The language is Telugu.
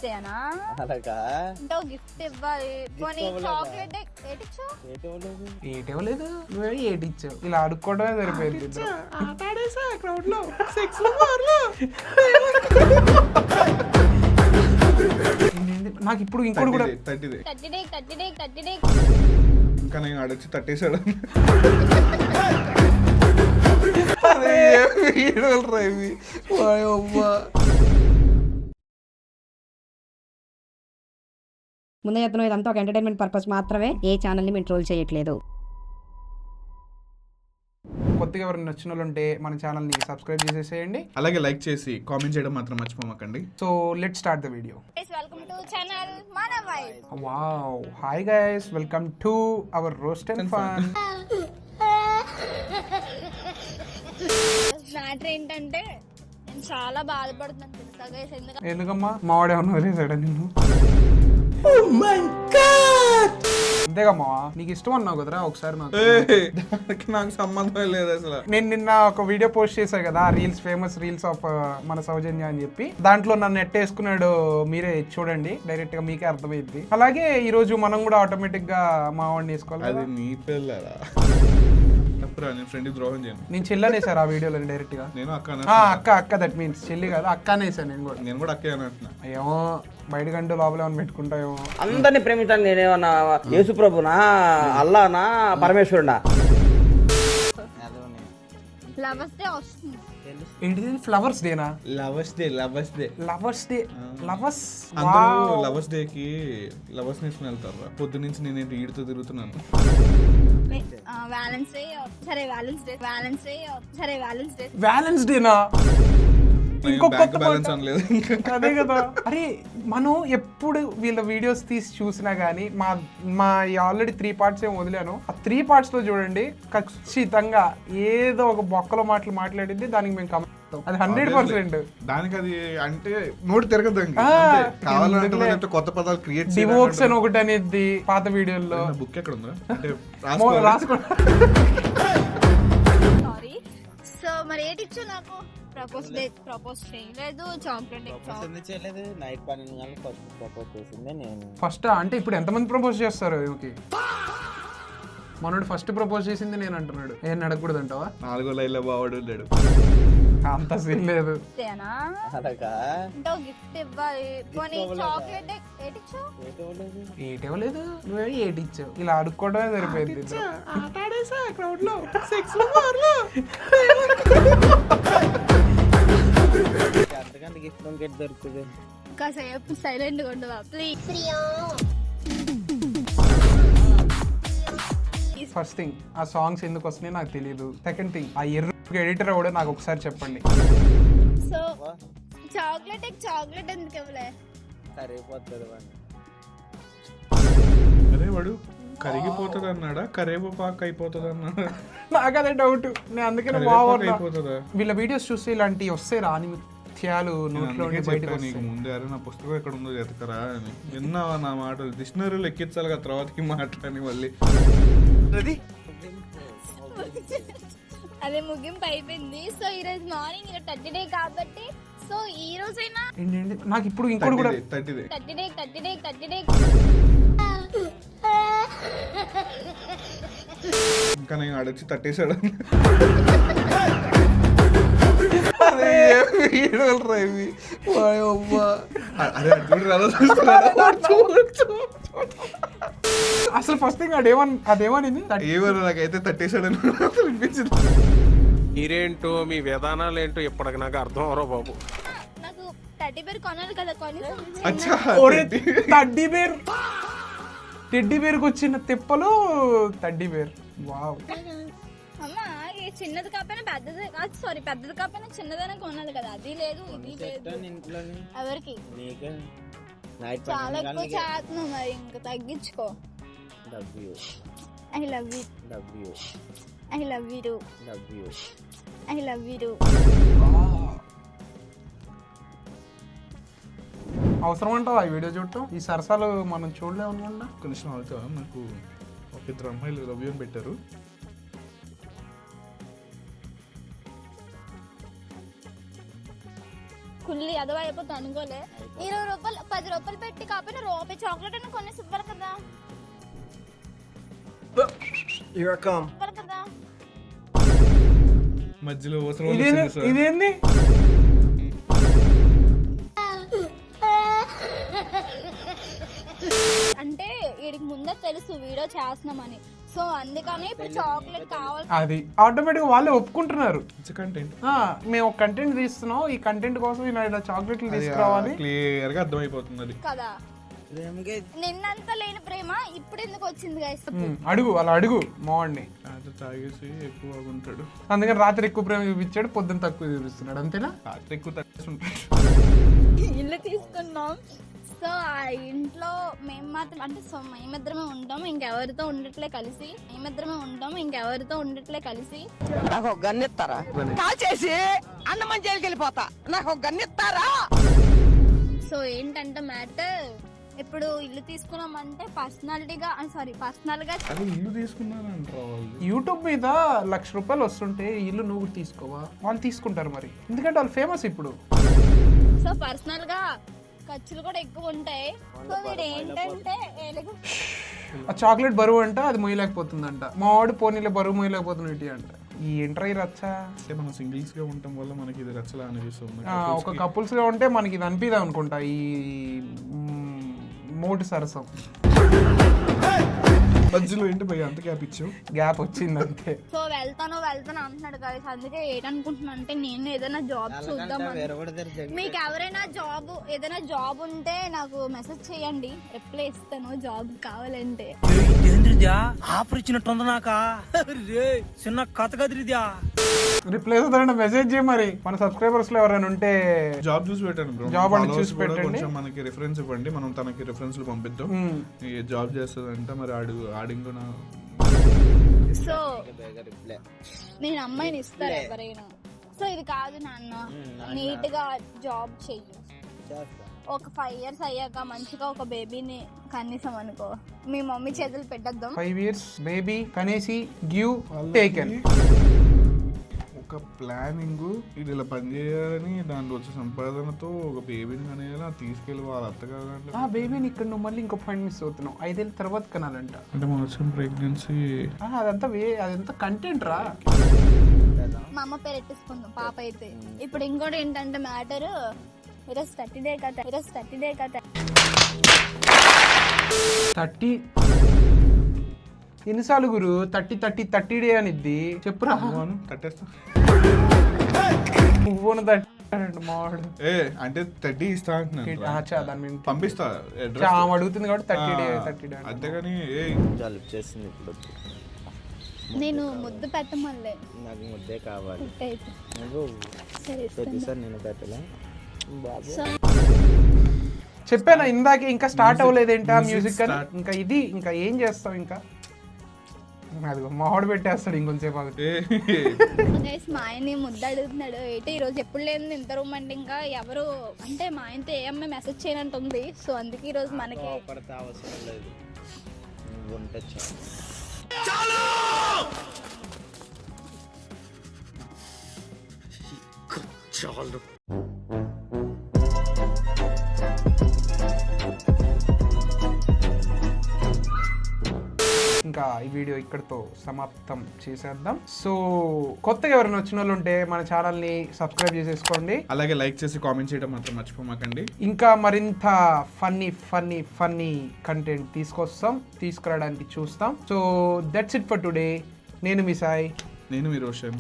అలాగా గిఫ్ట్ ఇవ్వాలి. ఏటివ్వలేదు నువ్వే ఏటిచ్చావు. ఇలా అడుక్కోవడమే సరిపోయింది. నాకు ఇప్పుడు ఇంకోటి కూడా ఇంకా నేను ఆడొచ్చి తట్టేశాడు. ముందే చెప్తున్నాం, ఇదంతా ఒక ఎంటర్టైన్మెంట్ పర్పస్ మాత్రమే. ఏ ఛానల్ని మేము ట్రోల్ చేయట్లేదు. కొత్తగా ఎవరైనా నచ్చిన వాళ్ళు ఉంటే మన ఛానల్ని సబ్స్క్రైబ్ చేసేసేయండి. అలాగే లైక్ చేసి కామెంట్ చేయడం మాత్రం మర్చిపోమాకండి. So let's start the video. Welcome to channel మన vibe. Wow, hi guys, welcome to our roast and fun. Matter ఏంటంటే నేను చాలా బాధపడుతున్నాను తెలుసా గైస్. ఎందుకమ్మా మావాడు ఏమన్నా వదిలేసాడా నిన్ను? అంతేగమ్మా, నీకు ఇష్టం అన్నావు కదరా ఒకసారి. నాకు సంబంధం లేదు అసలు. నేను నిన్న ఒక వీడియో పోస్ట్ చేశా కదా, రీల్స్, ఫేమస్ రీల్స్ ఆఫ్ మన సౌజన్య అని చెప్పి. దాంట్లో నన్ను ఎట్టేసుకున్నాడు, మీరే చూడండి, డైరెక్ట్ గా మీకే అర్థమైంది. అలాగే ఈ రోజు మనం కూడా ఆటోమేటిక్ గా మా వాడిని వేసుకోవాలి. అది నీ పిల్లరా? ఫ్రెండ్ ద్రోహం చేయను. నేను చెల్లనేసారు ఆ వీడియోలో డైరెక్ట్ గా. నేను అక్క దట్ మీన్స్ చెల్లి కాదు, అక్క అనేసాను. నేను కూడా అక్కే అని అంటున్నా. ఏమో బయట గంటూ లోపల ఏమైనా పెట్టుకుంటాయేమో. అందరిని ప్రేమితాను నేనేమన్నా యేసు ప్రభునా, అల్లానా, పరమేశ్వరుడా? లవర్స్ డే వస్తుంది. ఏంటిది? ఫ్లవర్స్ డేనా? Lovers day lovers. అందరూ లవర్స్ డే కి లవర్స్ నేసుకుని వెళ్తారు. పొద్దు నుంచి నేను ఈడుతో తిరుగుతున్నాను. వ్యాలెన్స్ డేనా? అదే కదా. అరే మనం ఎప్పుడు వీళ్ళ వీడియోస్ తీసి చూసినా గానీ మా ఆల్రెడీ 3 parts ఏమో వదిలాను. ఆ 3 parts లో చూడండి, ఖచ్చితంగా ఏదో ఒక బొక్కలో మాట్లాడింది. దానికి మేము కమెంట్, అది 100%. దానికి అది అంటే నోటి తిరగదు. కావాలంటే కొత్త పదాలు క్రియేట్ డివోక్స్ అని ఒకటి అనేది పాత వీడియోల్లో. బుక్ ఎక్కడ ఉందా అంటే రాసుకో. సారీ. సో మరి ఏటిచ్చు నాకు ప్రపోజ్ చేయలేదు. చాక్లెట్ చేయలేదు. నైట్ 12 గంటలకు ఫస్ట్ ప్రపోజ్ చేసింది నేను. ఫస్ట్ అంటే ఇప్పుడు ఎంతమంది ప్రపోజ్ చేస్తారు? మనోడు ఫస్ట్ ప్రపోజ్ చేసింది నేను అంటున్నాడు. ఏం అడగకూడదు అంటావా? 4వ లైన్లో బావాడు లేడు. అంత సీన్ లేదు. అలాగా గిఫ్ట్ ఇవ్వాలి. చాక్లెట్ ఏటివ్వలేదు నువ్వే ఏటిచ్చావు. ఇలా అడుక్కోవడమే సరిపోయింది. అంతకంటే గిఫ్ట్ ఇంకెట్ దొరుకుతుంది. కాసేపు సైలెంట్ గా ఉండవా ప్లీజ్. ఫస్ట్ థింగ్, ఆ సాంగ్స్ ఎందుకు వస్తున్నాయి నాకు తెలియదు. సెకండ్ థింగ్, ఆ ఎడిటర్ కూడా నాకు ఒకసారి చెప్పండి. సో చాక్లెట్ ఎందుకు ఇవ్వలే? సరిపోతుంది. అదే వాడు కరిగిపోతుంది అన్నాడా, కరేపాకు అయిపోతుంది అన్నాడా? నాకు అదే డౌట్. నేను అందుకనే అయిపోతుందా? వీళ్ళ వీడియోస్ చూస్తే ఇలాంటివి వస్తాయి రా అని త్యాలు నోట్లో నీకు ముందే అరే నా పుస్తకం ఎక్కడ ఉందో ఎతకరా అని. విన్నావా నా మాటలు? డిక్షనరీలో ఎక్కించాలి కదా తర్వాతకి మాట్లాడి మళ్ళీ. అదే ముగింపు అయిపోయింది. సో ఈ రోజు మార్నింగ్ 30 డే కాబట్టి, సో ఈ రోజైనా నాకు ఇప్పుడు ఇంకోటి కూడా 30 డే ఇంకా నేను ఆడొచ్చి తట్టేశాడు. అసలు ఫస్ట్ థింగ్ అదేమని నాకైతే తట్టేశాడని అనిపించింది. మీరేంటో మీ విధానాలు ఏంటో ఇప్పటికి నాకు అర్థం అవరో బాబు. నాకు టెడ్డీ బేర్ కొనాలి కదా. టెడ్డీ బేర్కి వచ్చిన తిప్పలు టెడ్డీ బేర్. వావ్. అమ్మా చిన్నది కాకపోయినా పెద్దది కాదు, సారీ పెద్దది కాకపోయినా చిన్నదైనా కొనాలి కదా. అది లేదు ఇది లేదు. ఎవరికి? చాలా ఎక్కువ చేస్తున్నావు మరి, ఇంకా తగ్గించుకో. I love you. అవసరం అంటావా ఈ వీడియో చూడటం? ఈ సరసాలు మనం చూడలేము అనుకుంటా. కొంచెం అవుతావా? నాకు ఒక 2 అమ్మాయిలు లవ్ యూ అని పెట్టారు. కుల్లి అదవా అయిపోతుంది అనుకోలే. 20 రూపాయలు 10 రూపాయలు పెట్టి కాకపోయినా రూపాయి చాక్లెట్ అని కొనేసి ఇవ్వాలి కదా. ఇవ్వాలి కదా. మధ్యలో ఇదేంది అంటే వీడికి ముందే తెలుసు వీడియో చేస్తున్నామని, సో అందుకని ఇప్పుడు చాక్లెట్ కావాలి. అది ఆటోమేటిక్ వాళ్ళే ఒప్పుకుంటున్నారు. కంటెంట్ మేము ఒక కంటెంట్ తీస్తున్నాం, ఈ కంటెంట్ కోసం ఇలా చాక్లెట్లు తీసుకురావాలి. క్లియర్ గా అర్థమైపోతుంది అది కదా. నిన్నంతా లేని ప్రేమ ఇప్పుడు ఎందుకు వచ్చింది గైస్? అడుగు అలా అడుగు మావాడిని. తాగేసి ఎక్కువ ఉంటాడు, అందుకని రాత్రి ఎక్కువ ప్రేమ చూపించాడు, పొద్దున్న తక్కువ చూపిస్తున్నాడు. అంతేనా? రాత్రి ఎక్కువ తగ్గుతుంటాడు. ఇల్లు తీసుకున్నాం, సో ఆ ఇంట్లో మేము మాత్రం అంటే సో మేమిద్దరమే ఉంటాము, ఇంకెవరితో ఉండట్లే కలిసి. నాకు ఒక గన్నెత్తారా కాల్ చేసి అన్నమని జైలుకి వెళ్ళిపోతా, నాకు ఒక గన్నెత్తారా. సో ఏంటంటే మ్యాటర్, ఇప్పుడు ఇల్లు తీసుకున్నామంటే పర్సనల్ గా అది ఇల్లు తీసుకున్నారంటారా వాళ్ళు? యూట్యూబ్ మీద ₹1,00,000 వస్తుంటే ఇల్లు నువ్వు తీసుకోవా? వాళ్ళు తీసుకుంటారు మరి, ఎందుకంటే వాళ్ళు ఫేమస్ ఇప్పుడు. సో పర్సనల్ గా ఖర్చులు కూడా ఎక్కువ ఉంటాయి. సో వీడు ఏంటంటే ఆ చాక్లెట్ బరువు అంట, అది మొయ్యలేకపోతుందంట. మా వాడు పోనీలో బరువు మొయ్యలేకపోతున్నట్టు అంట. ఈ ఎంట్రీ రచ్చా. అంటే మనం సింగిల్స్ గా ఉండటం వల్ల మనకి ఇది రచ్చలా అనిపిస్తుంది. ఒక కపుల్స్ గా ఉంటే మనకి ఇది అనిపిదా అనుకుంటా, ఈ మోటు సరసం. మధ్యలో ఏంటి భయ అంత గ్యాప్ ఇచ్చావు? గ్యాప్ వచ్చింది అంతే. సో వెళ్తాను అంటున్నాడు కదా, అందుకే ఏంటనుకుంటున్నా అంటే నేను ఏదైనా జాబ్ చూద్దాం. మీకు ఎవరైనా ఏదైనా జాబ్ ఉంటే నాకు మెసేజ్ చేయండి, రిప్లై ఇస్తాను జాబ్ కావాలంటే. ఆఫర్ ఇచ్చినట్టుంది నాక చిన్న కథ కదిరిద్యా. రిప్లై ఇస్తానంటే మెసేజ్ చేయ. మరి మన సబ్స్క్రైబర్స్ లో ఎవరైనా ఉంటే జాబ్ చూసి పెట్టండి బ్రో, జాబ్ అని చూసి పెట్టండి. కొంచెం మనకి రిఫరెన్స్ ఇవ్వండి, మనం తనకి రిఫరెన్స్లు పంపిద్దాం. ఈ జాబ్ చేస్తుందంటే మరి ఆడింగు నా. సో నేను అమ్మాయిని ఇస్తారు ఎవరైనా. సో ఇది కాదు నాన్న, నీట్ గా జాబ్ చెయ్యి. ఒక 5 years అయ్యాక మంచిగా ఒక బేబీని కనీసం అనుకో, మీ మమ్మీ చేతులు పెట్టేద్దాం. 5 years బేబీ కనేసి గివ్ టేకెన్. ఒక ప్లానింగ్, ఇది ఇలా పనిచేయాలని, దాంట్లో వచ్చే సంపాదనతో ఒక బేబీని కనేలా తీసుకెళ్ళి వాళ్ళ అత్తగారు. ఆ బేబీని ఇక్కడ నువ్వు మళ్ళీ ఇంకో పాయింట్ మిస్ అవుతున్నావు. 5 ఏళ్ళ తర్వాత కనాలంట. అంటే మనం వచ్చిన ప్రెగ్నెన్సీ అదంతా కంటెంట్ రా. మా అమ్మ పేరు ఎట్టేసుకుందాం పాప అయితే. ఇప్పుడు ఇంకోటి ఏంటంటే మ్యాటర్, ఈరోజు 30 డే కథ. 30 ఎన్నిసార్లు గురు? 30 డే అనిద్ది చెప్పురా. కట్టేస్తా పువ్వును తట్టాడు మావాడు. అంటే 30 ఇస్తా అంటున్నాను, పంపిస్తా. ఆమె అడుగుతుంది కాబట్టి 30 డే అంతేగాని జలుబు చేసింది ఇప్పుడు. నేను ముద్దు పెట్టమల్లే, నాకు ముద్దే కావాలి. సరే ప్రతిసారి నేను పెట్టలే బాబు. చెప్పాను ఇందాక, ఇంకా స్టార్ట్ అవ్వలేదేంటా మ్యూజిక్ అని. ఇంకా ఏం చేస్తావు? ఇంకా అదిగో మావాడు పెట్టేస్తాడు ఇంకొంచెంసేపు ఆగితే. మా ఆయన్ని ముద్దు అడుగుతున్నాడు. ఏంటి ఈరోజు ఎప్పుడు లేదు ఇంత రొమాంటిక్ గా, ఎవరు అంటే మా ఆయనతో ఏ అమ్మాయి మెసేజ్ చేయనంటుంది. సో అందుకే ఈరోజు మనకి అవసరం లేదు, ఉంటే చాలు. ఇంకా ఈ వీడియో ఇక్కడితో సమాప్తం చేసేద్దాం. సో కొత్తగా ఎవరైనా వచ్చిన వాళ్ళు ఉంటే మన ఛానల్ ని సబ్స్క్రైబ్ చేసేసుకోండి, అలాగే లైక్ చేసి కామెంట్ చేయడం మాత్రం మర్చిపోమాకండి. ఇంకా మరింత ఫన్నీ కంటెంట్ తీసుకురావడానికి చూస్తాం. So that's it for today. నేను మీ సాయి. నేను మీ రోషన్.